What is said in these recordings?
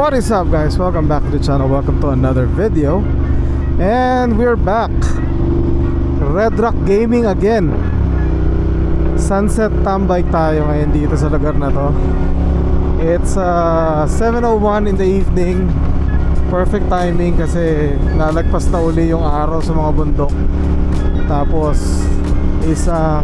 What is up, guys? Welcome back to the channel. Welcome to another video. And we're back. Red Rock Gaming again. Sunset tambay tayo ngayon dito sa lugar na to. It's 7:01 in the evening. Perfect timing kasi nalagpas na uli yung araw sa mga bundok. Tapos isang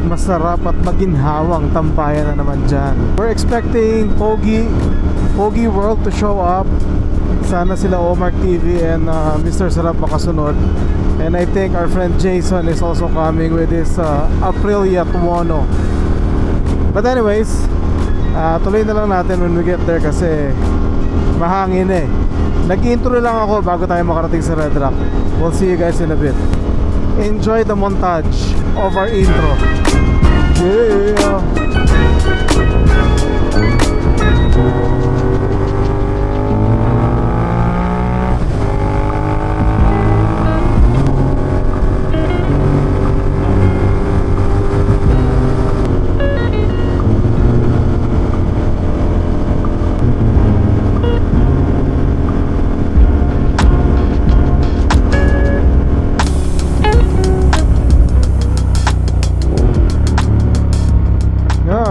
masarap at maginhawang tambayan na naman dyan. We're expecting Pogi World to show up. Sana sila Omar TV and Mr. Sarap makasunod. And I think our friend Jason is also coming with his Aprilia Tuono. But anyways, tuloy na lang natin when we get there kasi mahangin eh. Nag-intro lang ako bago tayo makarating sa Red Rock. We'll see you guys in a bit. Enjoy the montage of our intro. Yeah.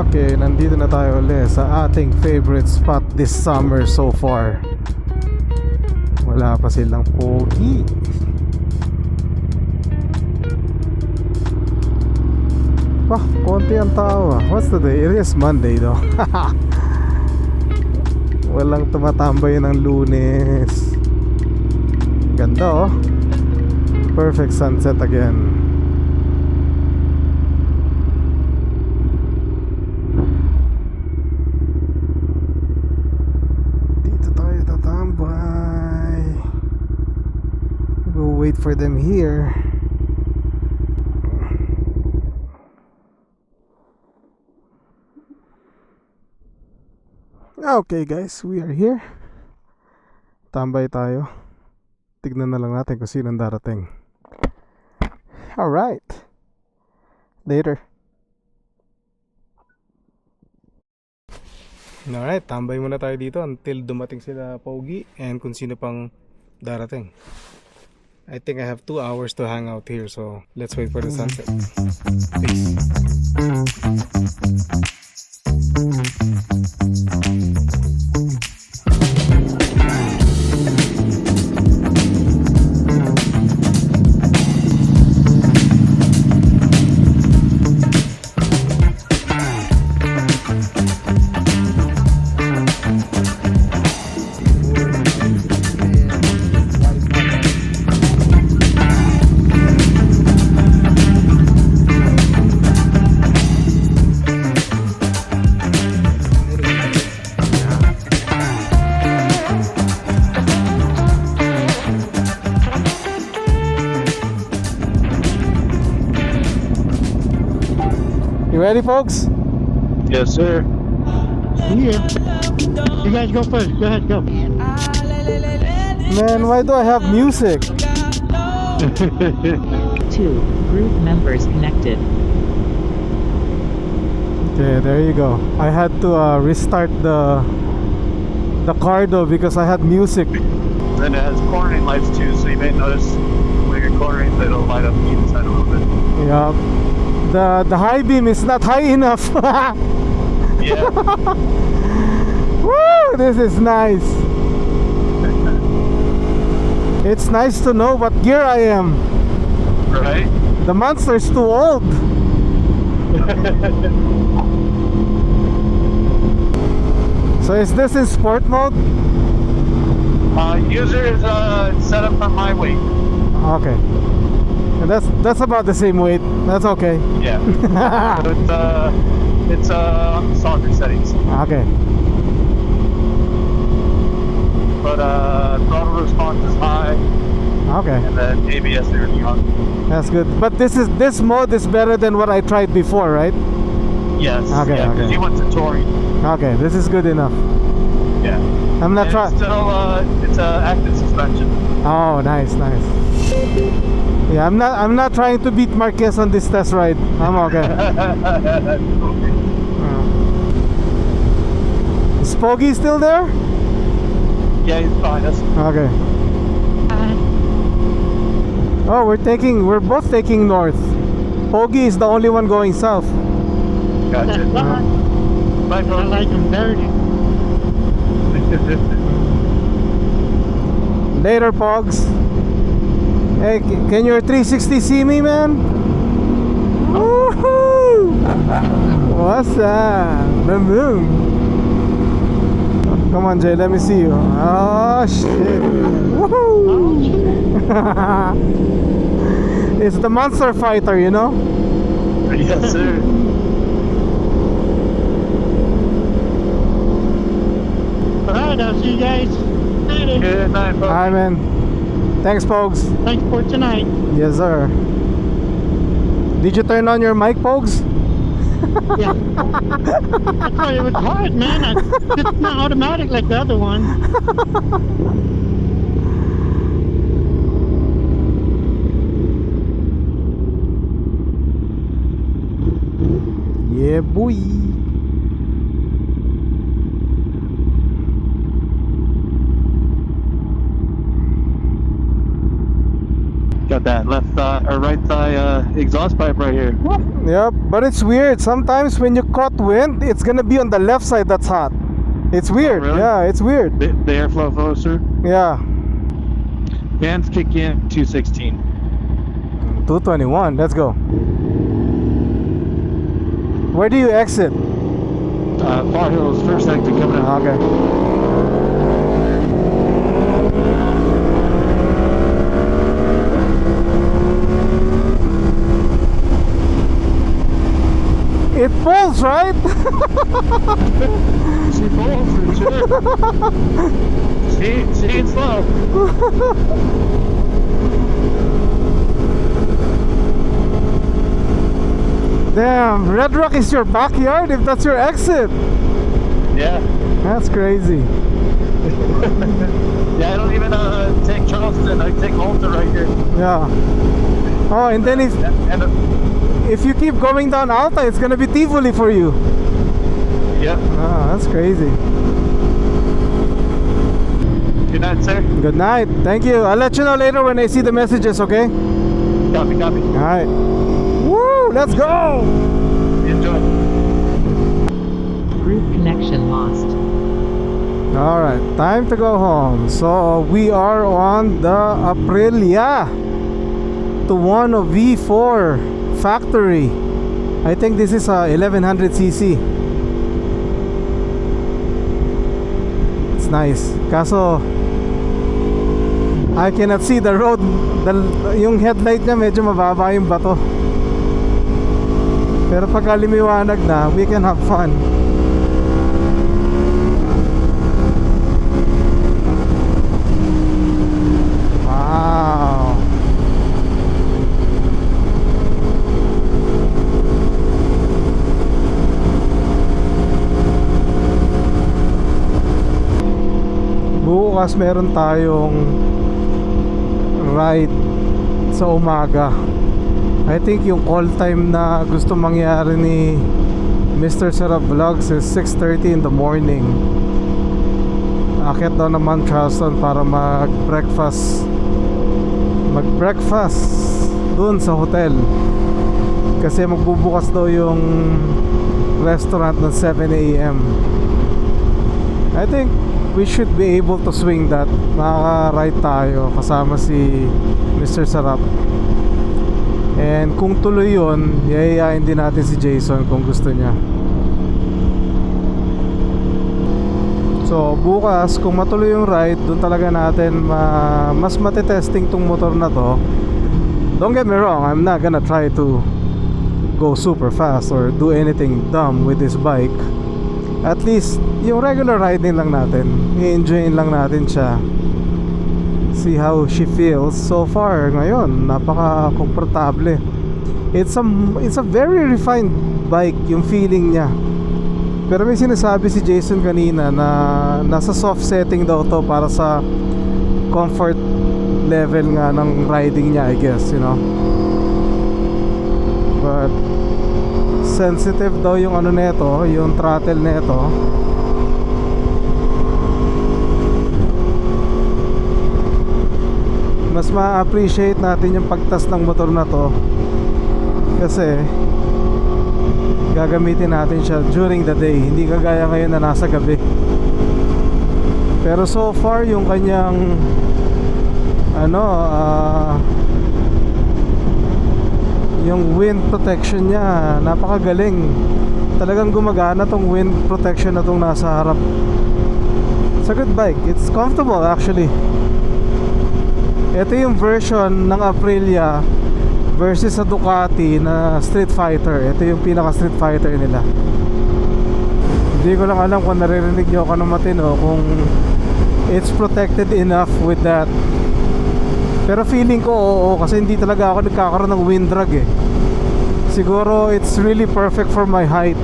Okay, nandito na tayo ulit sa ating favorite spot this summer so far. Wala pa silang Pogi. Konti ang tao. What's the day? It is Monday though. Walang tumatambay ng Lunes. Ganda oh. Perfect sunset again. Wait for them here. Okay guys, we are here. Tambay tayo. Tignan na lang natin kung sino darating. Alright. Later. Alright, tambay muna tayo dito until dumating sila Pogi and kung sino pang darating. I think I have 2 hours to hang out here, so let's wait for the sunset. Peace. You ready, folks? Yes, sir. Yeah. You guys go first. Go ahead, go. Man, why do I have music? 2 group members connected. Okay, there you go. I had to restart the car though because I had music. And it has cornering lights too, so you may notice when you're cornering that it'll light up the inside a little bit. Yeah. The high beam is not high enough. Yeah. Woo! This is nice. It's nice to know what gear I am. Right? The Monster's too old. So is this in sport mode? User is set up for my weight. Okay. And that's about the same weight. That's okay. Yeah. So it's on the softer settings. Okay. But throttle response is high, Okay. and then ABS and everything on. That's good. But this mode is better than what I tried before, right? Yes. Okay, Yeah, because okay. you went to touring. Okay, this is good enough. Yeah. I'm not And trying. Still, it's active suspension. Oh, nice. Yeah, I'm not trying to beat Marquez on this test ride. I'm okay. Is Pogi still there? Yeah, he's behind us. Okay. Oh, we're both taking north. Pogi is the only one going south. Gotcha. Bye, I folks. like them dirty. Later, Pogs. Hey, can your 360 see me, man? Woohoo! What's that? Boom, boom. Come on, Jay, let me see you. Oh, shit. Woohoo! It's the monster fighter, you know? Yes, sir. Alright, I'll see you guys later. Good night, folks. Hi, man. Thanks, Pogs. Thanks for tonight. Yes, sir. Did you turn on your mic, Pogs? Yeah. I thought it was hard, man. It's not automatic like the other one. Yeah, boy. Got that left thigh or right thigh exhaust pipe right here. Yep, but it's weird. Sometimes when you caught wind, it's gonna be on the left side that's hot. It's weird. really? Yeah, it's weird. The airflow flows through. Yeah. Fans kick in 216. 221. Let's go. Where do you exit? Far Hills, first exit coming out. Okay. It pulls, right? She pulls for sure. She ain't slow. Damn, Red Rock is your backyard if that's your exit. Yeah. That's crazy. Yeah, I don't even take Charleston. I take Alta right here. Yeah. Oh, and then And if you keep going down Alta, it's gonna be Tivoli for you. yeah. Ah, that's crazy. Good night, sir. Good night. Thank you. I'll let you know later when I see the messages, okay? Copy, copy. Alright. Woo! Let's go! Enjoy. Group connection lost. Alright, time to go home. So we are on the Aprilia Tuono V4 factory. I think this is a 1100cc. It's nice. Kaso I cannot see the road. Yung headlight niya medyo mababa yung bato. Pero pagka lumiwanag na, we can have fun. Wow. Bukas meron tayong ride sa umaga. I think yung call time na gusto mangyari ni Mr. Sarap Vlogs is 6:30 in the morning. Akit daw naman Charleston para mag-breakfast dun sa hotel. Kasi magbubukas daw yung restaurant ng 7 a.m. I think we should be able to swing that. Makaka-ride tayo kasama si Mr. Sarap. And kung tuloy yun, yayayain din natin si Jason kung gusto niya. So bukas kung matuloy yung ride, doon talaga natin mas matitesting tong motor na to. Don't get me wrong, I'm not gonna try to go super fast or do anything dumb with this bike. At least yung regular riding lang natin, i-enjoyin lang natin siya. See how she feels. So far ngayon napaka-komportable. It's a very refined bike yung feeling niya. Pero may sinasabi si Jason kanina na nasa soft setting daw to para sa comfort level nga ng riding niya, I guess, you know. But sensitive daw yung ano nito, yung throttle nito. mas ma-appreciate natin yung pagtas ng motor na to kasi gagamitin natin siya during the day, hindi kagaya ngayon na nasa gabi. Pero so far yung kanyang yung wind protection niya napakagaling. Talagang gumagana tong wind protection na tong nasa harap. It's a good bike, it's comfortable actually. Ito yung version ng Aprilia versus sa Ducati na Street Fighter. Ito yung pinaka Street Fighter nila. Hindi ko lang alam kung naririnig nyo ako ng matino, kung it's protected enough with that. Pero feeling ko oo, kasi hindi talaga ako nagkakaroon ng wind drag eh. Siguro it's really perfect for my height.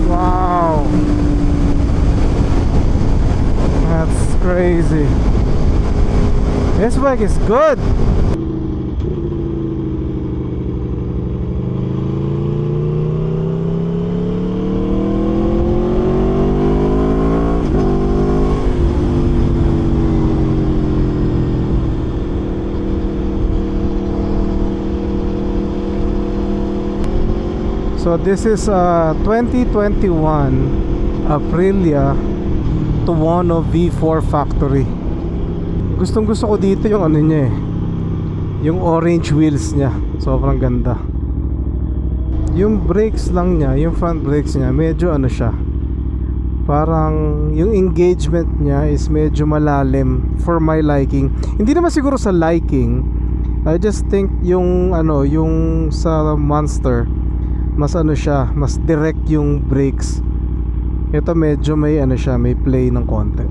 Wow, that's crazy. This bike is good. So this is a 2021 Aprilia Tuono V4 Factory. Gustong gusto ko dito yung ano niya eh, yung orange wheels niya. Sobrang ganda. Yung brakes lang niya, yung front brakes niya, medyo ano siya, parang yung engagement niya is medyo malalim for my liking. Hindi naman siguro sa liking, I just think yung ano, yung sa Monster mas ano siya, mas direct yung brakes. Ito medyo may ano siya, may play ng konti.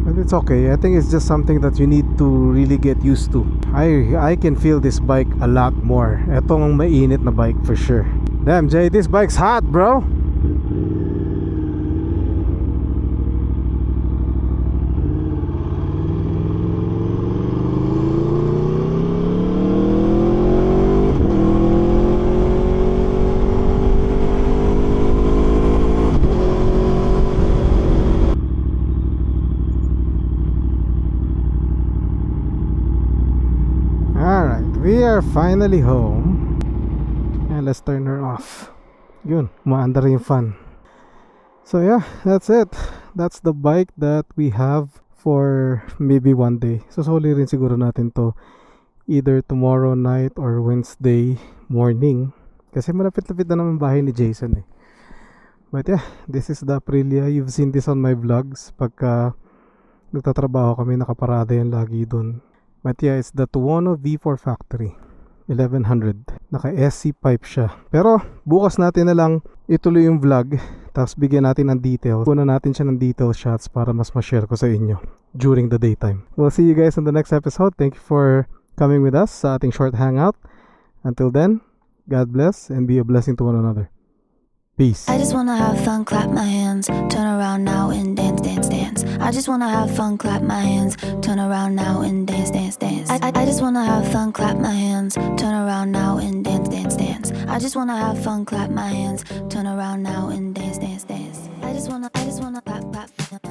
But it's okay. I think it's just something that you need to really get used to. I can feel this bike a lot more. Ito ang mainit na bike for sure. Damn Jay, this bike's hot bro. We are finally home. And let's turn her off. Yun, umaandar yung fan. So yeah, that's it. That's the bike that we have for maybe one day. So soli rin siguro natin to either tomorrow night or Wednesday morning. Kasi malapit-lapit na naman bahay ni Jason eh. But yeah, this is the Aprilia. You've seen this on my vlogs. Pagka nagtatrabaho kami, nakaparada yan lagi dun. But yeah, it's the Tuono V4 Factory 1100. Naka SC pipe siya. Pero bukas natin na lang ituloy yung vlog, tapos bigyan natin ng details. Kuna natin siya ng detail shots para mas ma-share ko sa inyo during the daytime. We'll see you guys on the next episode. Thank you for coming with us sa ating short hangout. Until then, God bless and be a blessing to one another. Peace. I just wanna have fun, clap my hands, turn around now and dance, dance, dance. I just wanna have fun, clap my hands, turn around now and dance, dance, dance. I just wanna have fun, clap my hands, turn around now and dance, dance, dance. I just wanna have fun, clap my hands, turn around now and dance, dance, dance. I just wanna clap, clap.